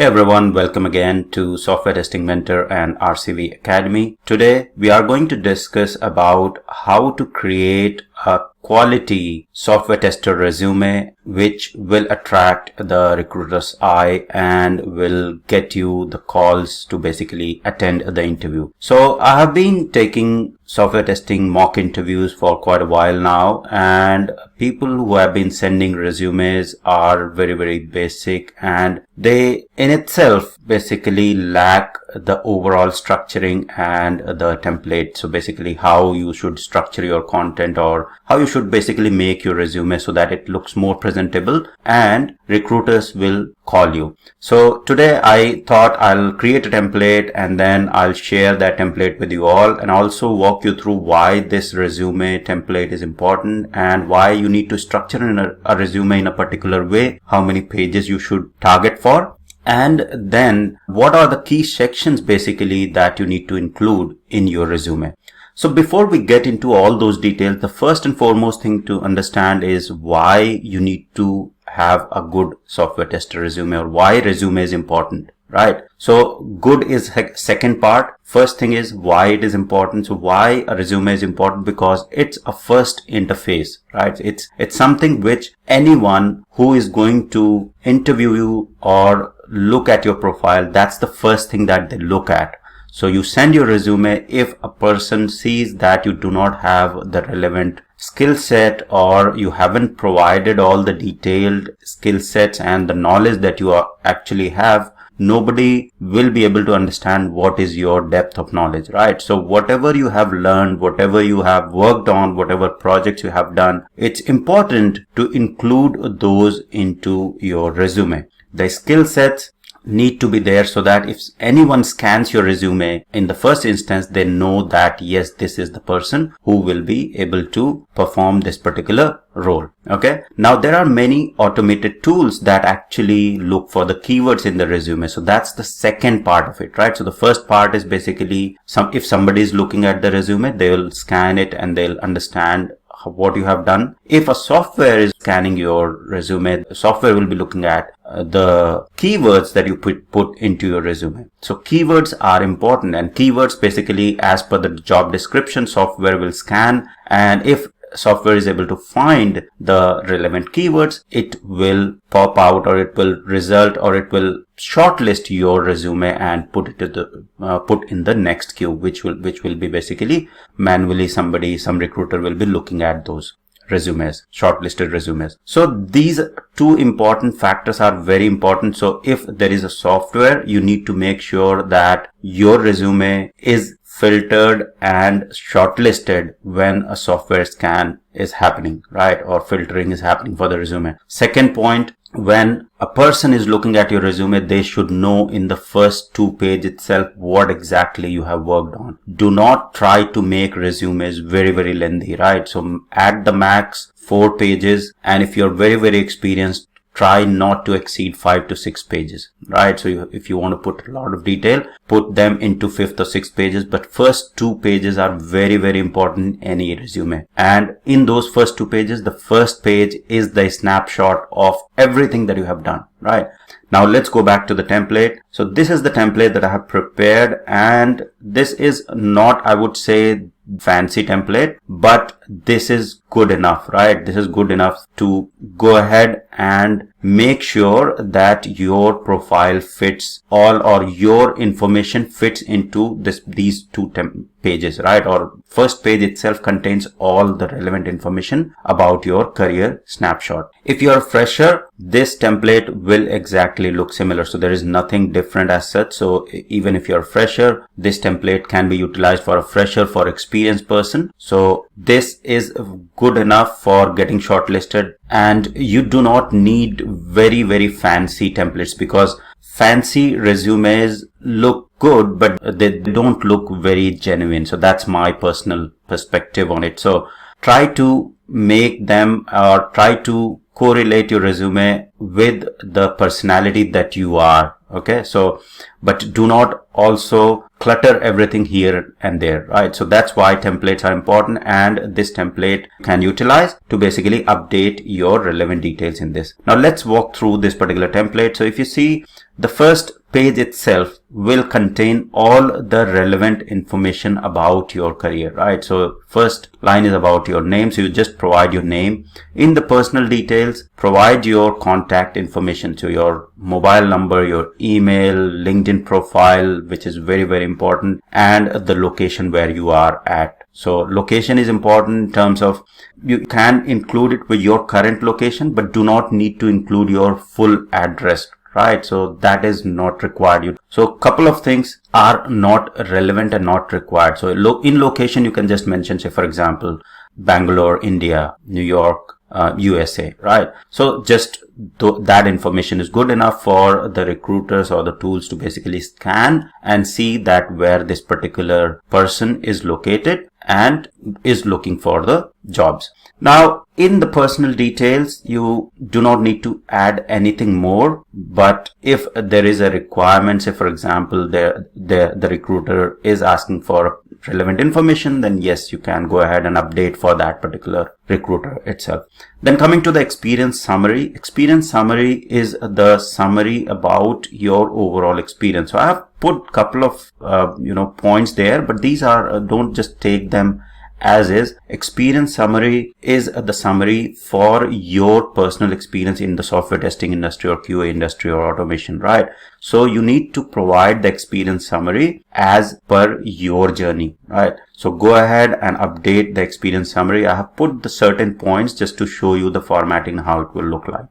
Hey everyone, welcome again to Software Testing Mentor and RCV Academy. Today we are going to discuss about how to create a quality software tester resume which will attract the recruiter's eye and will get you the calls to basically attend the interview. So I have been taking software testing mock interviews for quite a while now, and people who have been sending resumes are very basic, and they in itself basically lack the overall structuring and the template. So basically how you should structure your content or how you should basically make your resume so that it looks more presentable and recruiters will call you. So today I thought I'll create a template and then I'll share that template with you all, and also walk you through why this resume template is important and why you need to structure a resume in a particular way, how many pages you should target for, and then what are the key sections basically that you need to include in your resume. So before we get into all those details, the first and foremost thing to understand is why you need to have a good software tester resume, or why resume is important, right? So good is second part. First thing is why it is important. So why a resume is important? Because it's a first interface, right? It's something which anyone who is going to interview you or look at your profile, that's the first thing that they look at. So you send your resume. If a person sees that you do not have the relevant skill set, or you haven't provided all the detailed skill sets and the knowledge that you actually have, nobody will be able to understand what is your depth of knowledge, right? So whatever you have learned, whatever you have worked on, whatever projects you have done, it's important to include those into your resume. The skill sets need to be there so that if anyone scans your resume in the first instance, they know that yes, this is the person who will be able to perform this particular role. Okay. Now there are many automated tools that actually look for the keywords in the resume. So that's the second part of it, right? So the first part is basically if somebody is looking at the resume, they will scan it and they'll understand what you have done. If a software is scanning your resume, the software will be looking at the keywords that you put into your resume. So keywords are important, and keywords basically, as per the job description, software will scan, and if software is able to find the relevant keywords, it will pop out, or it will result, or it will shortlist your resume and put it to put in the next queue, which will be basically manually some recruiter will be looking at those resumes, shortlisted resumes. So these two important factors are very important. So if there is a software, you need to make sure that your resume is filtered and shortlisted when a software scan is happening, right? Or filtering is happening for the resume. Second point, when a person is looking at your resume, they should know in the first 2 pages itself what exactly you have worked on. Do not try to make resumes very lengthy, right? So at the max 4 pages, and if you're very experienced, try not to exceed 5 to 6 pages, right? So if you want to put a lot of detail, put them into 5th or 6th pages, but first 2 pages are very important in any resume. And in those first 2 pages, the first page is the snapshot of everything that you have done, right? Now let's go back to the template. So this is the template that I have prepared, and this is not, I would say, fancy template, but this is good enough, right? This is good enough to go ahead and make sure that your profile fits all, or your information fits into these 2 pages, right? Or first page itself contains all the relevant information about your career snapshot. If you're a fresher, this template will exactly look similar. So there is nothing different as such. So even if you're a fresher, this template can be utilized for a fresher, for experienced person. So this is good enough for getting shortlisted, and you do not need very fancy templates, because fancy resumes look good, but they don't look very genuine. So that's my personal perspective on it. So try to make them, or try to correlate your resume with the personality that you are. Okay. So, but do not also clutter everything here and there, right? So that's why templates are important, and this template can utilize to basically update your relevant details in this. Now let's walk through this particular template. So if you see, the first page itself will contain all the relevant information about your career, right? So first line is about your name. So you just provide your name. In the personal details, provide your contact information. So your mobile number, your email, LinkedIn profile, which is very, very important, and the location where you are at. So location is important in terms of you can include it with your current location, but do not need to include your full address, right? So that is not required. So a couple of things are not relevant and not required. So in location, you can just mention, say, for example, Bangalore, India, New York, USA, right? So just that information is good enough for the recruiters or the tools to basically scan and see that where this particular person is located and is looking for the jobs. Now, in the personal details, you do not need to add anything more, but if there is a requirement, say for example, the recruiter is asking for relevant information, then yes, you can go ahead and update for that particular recruiter itself. Then coming to the experience summary. Experience summary is the summary about your overall experience. So I have put couple of points there, but these are don't just take them as is. Experience summary is the summary for your personal experience in the software testing industry or QA industry or automation, right? So you need to provide the experience summary as per your journey, right? So go ahead and update the experience summary. I have put the certain points just to show you the formatting, how it will look like.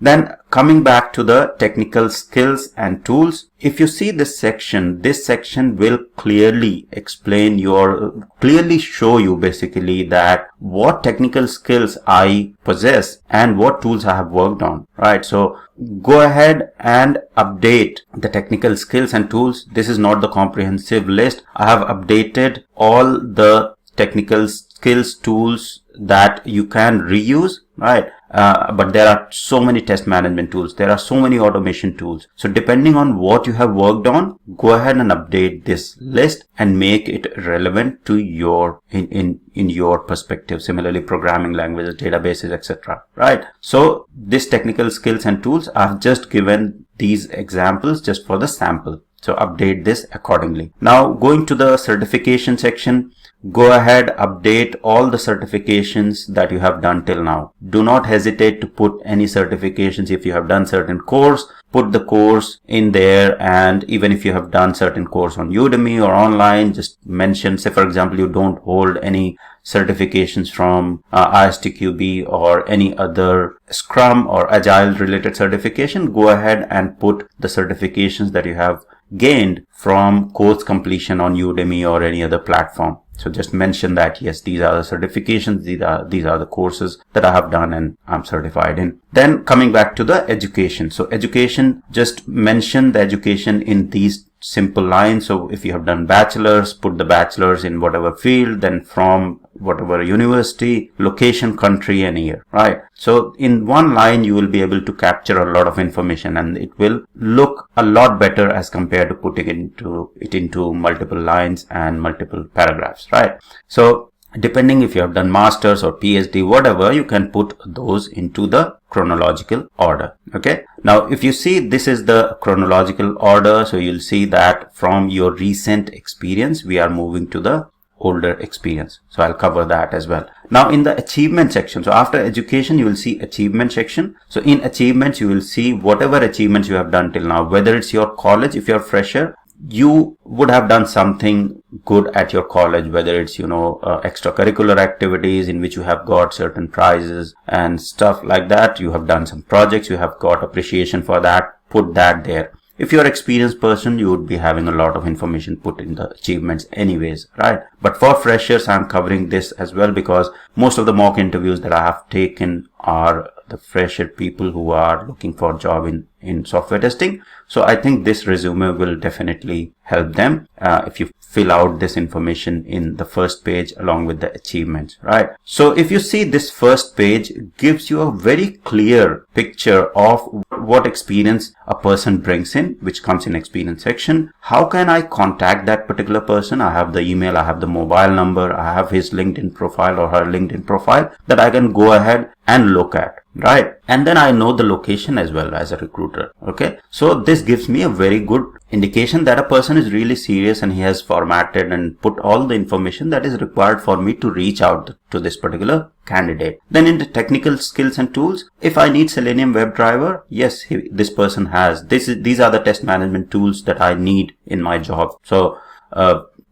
Then coming back to the technical skills and tools, if you see this section will clearly clearly show you basically that what technical skills I possess and what tools I have worked on, right? So go ahead and update the technical skills and tools. This is not the comprehensive list. I have updated all the technical skills tools that you can reuse, right? But there are so many test management tools. There are so many automation tools. So depending on what you have worked on, go ahead and update this list and make it relevant to your in your perspective. Similarly, programming languages, databases, etc. Right? So this technical skills and tools, I've just given these examples just for the sample. So update this accordingly. Now going to the certification section, go ahead, update all the certifications that you have done till now. Do not hesitate to put any certifications. If you have done certain course, put the course in there. And even if you have done certain course on Udemy or online, just mention, say for example, you don't hold any certifications from ISTQB or any other Scrum or Agile related certification, go ahead and put the certifications that you have gained from course completion on Udemy or any other platform. So just mention that, yes, these are the certifications, these are the courses that I have done and I'm certified in. Then coming back to the education. So education, just mention the education in these simple lines. So if you have done bachelor's, put the bachelor's in whatever field, then from whatever university, location, country, and year, right? So in one line, you will be able to capture a lot of information and it will look a lot better as compared to putting it into multiple lines and multiple paragraphs, right? So depending if you have done master's or PhD, whatever, you can put those into the chronological order. Okay. Now, if you see, this is the chronological order. So you'll see that from your recent experience, we are moving to the older experience. So I'll cover that as well. Now in the achievement section, so after education, you will see achievement section. So in achievements, you will see whatever achievements you have done till now, whether it's your college, if you're a fresher, you would have done something good at your college, whether it's, extracurricular activities in which you have got certain prizes and stuff like that. You have done some projects, you have got appreciation for that, put that there. If you're an experienced person, you would be having a lot of information put in the achievements anyways, right? But for freshers, I'm covering this as well because most of the mock interviews that I have taken are the fresher people who are looking for a job in software testing. So I think this resume will definitely help them if you fill out this information in the first page along with the achievements, right? So if you see, this first page gives you a very clear picture of what experience a person brings in, which comes in experience section. How can I contact that particular person? I have the email, I have the mobile number, I have his LinkedIn profile or her LinkedIn profile that I can go ahead and look at. right? And then I know the location as well as a recruiter. Okay, so this gives me a very good indication that a person is really serious and he has formatted and put all the information that is required for me to reach out to this particular candidate. Then in the technical skills and tools, if I need Selenium WebDriver, yes, this person has these are the test management tools that I need in my job. So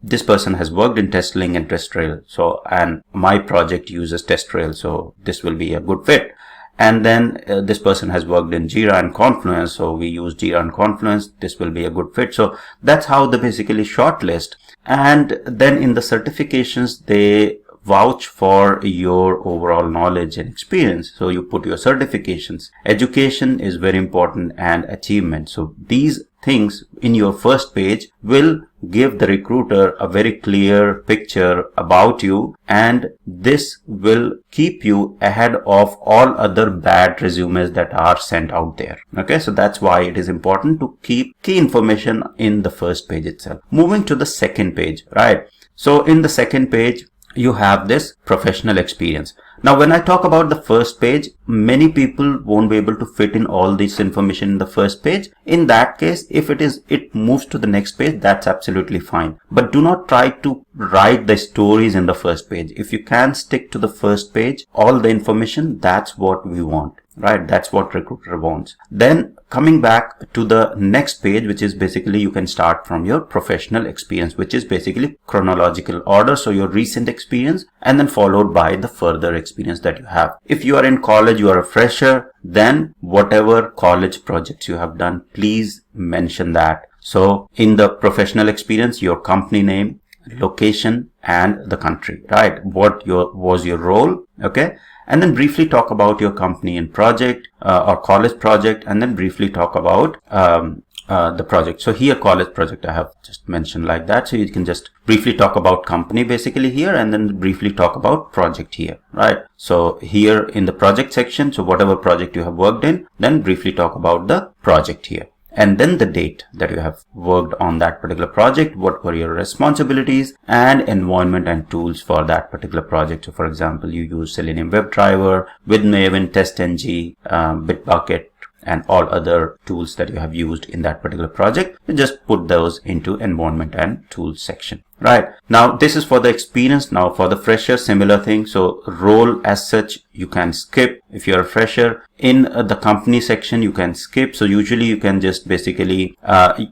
this person has worked in TestLink and TestRail, so, and my project uses TestRail, so this will be a good fit. And then this person has worked in Jira and Confluence, so we use Jira and Confluence, this will be a good fit. So that's how they basically shortlist. And then in the certifications, they vouch for your overall knowledge and experience. So you put your certifications. Education is very important, and achievement. So these things in your first page will give the recruiter a very clear picture about you, and this will keep you ahead of all other bad resumes that are sent out there. Okay, so that's why it is important to keep key information in the first page itself. Moving to the second page, right? So in the second page, you have this professional experience. Now, when I talk about the first page, many people won't be able to fit in all this information in the first page. In that case, if it moves to the next page, that's absolutely fine. But do not try to write the stories in the first page. If you can stick to the first page, all the information, that's what we want, right? That's what recruiter wants. Then coming back to the next page, which is basically you can start from your professional experience, which is basically chronological order. So your recent experience and then followed by the further experience that you have. If you are in college, you are a fresher, then whatever college projects you have done, please mention that. So in the professional experience, your company name, location, and the country, right? What was your role? Okay. And then briefly talk about your company and project or college project, and then briefly talk about the project. So here college project I have just mentioned like that. So you can just briefly talk about company basically here, and then briefly talk about project here, right? So here in the project section, so whatever project you have worked in, then briefly talk about the project here. And then the date that you have worked on that particular project, what were your responsibilities and environment and tools for that particular project. So for example, you use Selenium WebDriver with Maven, TestNG, Bitbucket, and all other tools that you have used in that particular project. You just put those into environment and tools section. Right. Now, this is for the experience. Now, for the fresher, similar thing. So, role as such, you can skip if you're a fresher. In the company section, you can skip. So, usually you can just basically,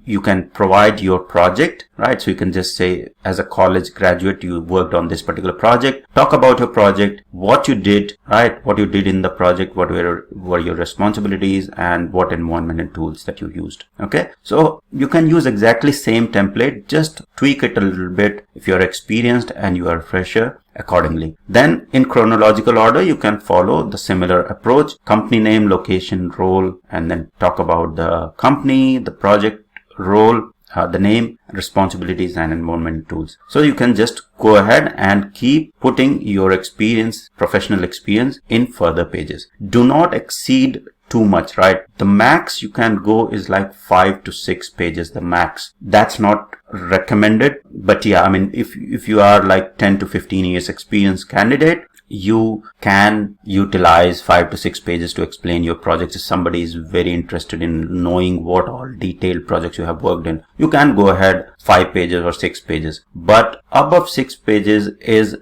you can provide your project, right? So, you can just say, as a college graduate, you worked on this particular project. Talk about your project, what you did, right? What you did in the project, what were your responsibilities, and what environment and tools that you used. Okay. So, you can use exactly same template, just tweak it a little bit if you are experienced and you are a fresher accordingly. Then in chronological order, you can follow the similar approach: company name, location, role, and then talk about the company, the project, role, the name, responsibilities, and environment tools. So you can just go ahead and keep putting your experience, professional experience, in further pages. Do not exceed too much, right? The max you can go is like 5 to 6 pages, the max. That's not recommended, but yeah, I mean, if you are like 10 to 15 years experience candidate, you can utilize 5 to 6 pages to explain your projects. If somebody is very interested in knowing what all detailed projects you have worked in, you can go ahead 5 pages or 6 pages. But above 6 pages is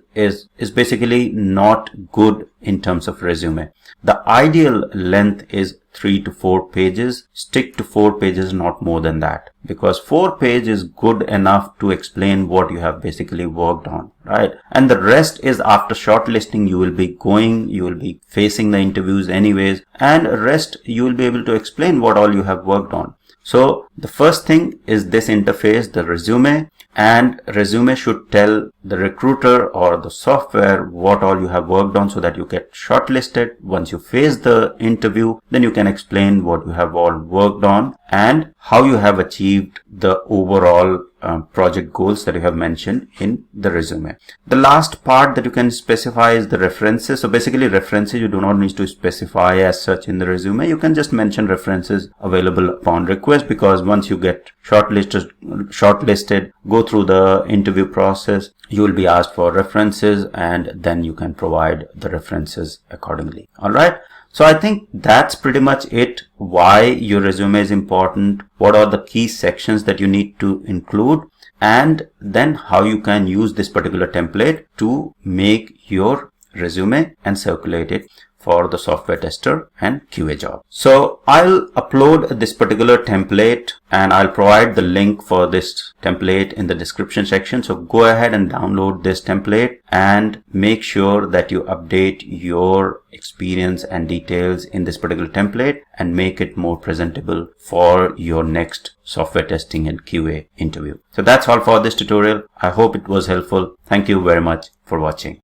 basically not good in terms of resume. The ideal length is 3 to 4 pages. Stick to 4 pages, not more than that, because 4 pages is good enough to explain what you have basically worked on, right? And the rest is after shortlisting. You will be facing the interviews anyways, and rest you will be able to explain what all you have worked on. So the first thing is this interface, the resume, and resume should tell the recruiter or the software what all you have worked on so that you get shortlisted. Once you face the interview, then you can explain what you have all worked on and how you have achieved the overall project goals that you have mentioned in the resume. The last part that you can specify is the references. So basically references you do not need to specify as such in the resume. You can just mention references available upon request, because once you get shortlisted, go through the interview process, you will be asked for references, and then you can provide the references accordingly. All right. So I think that's pretty much it. Why your resume is important, what are the key sections that you need to include, and then how you can use this particular template to make your resume and circulate it for the software tester and QA job. So I'll upload this particular template and I'll provide the link for this template in the description section. So go ahead and download this template and make sure that you update your experience and details in this particular template and make it more presentable for your next software testing and QA interview. So that's all for this tutorial. I hope it was helpful. Thank you very much for watching.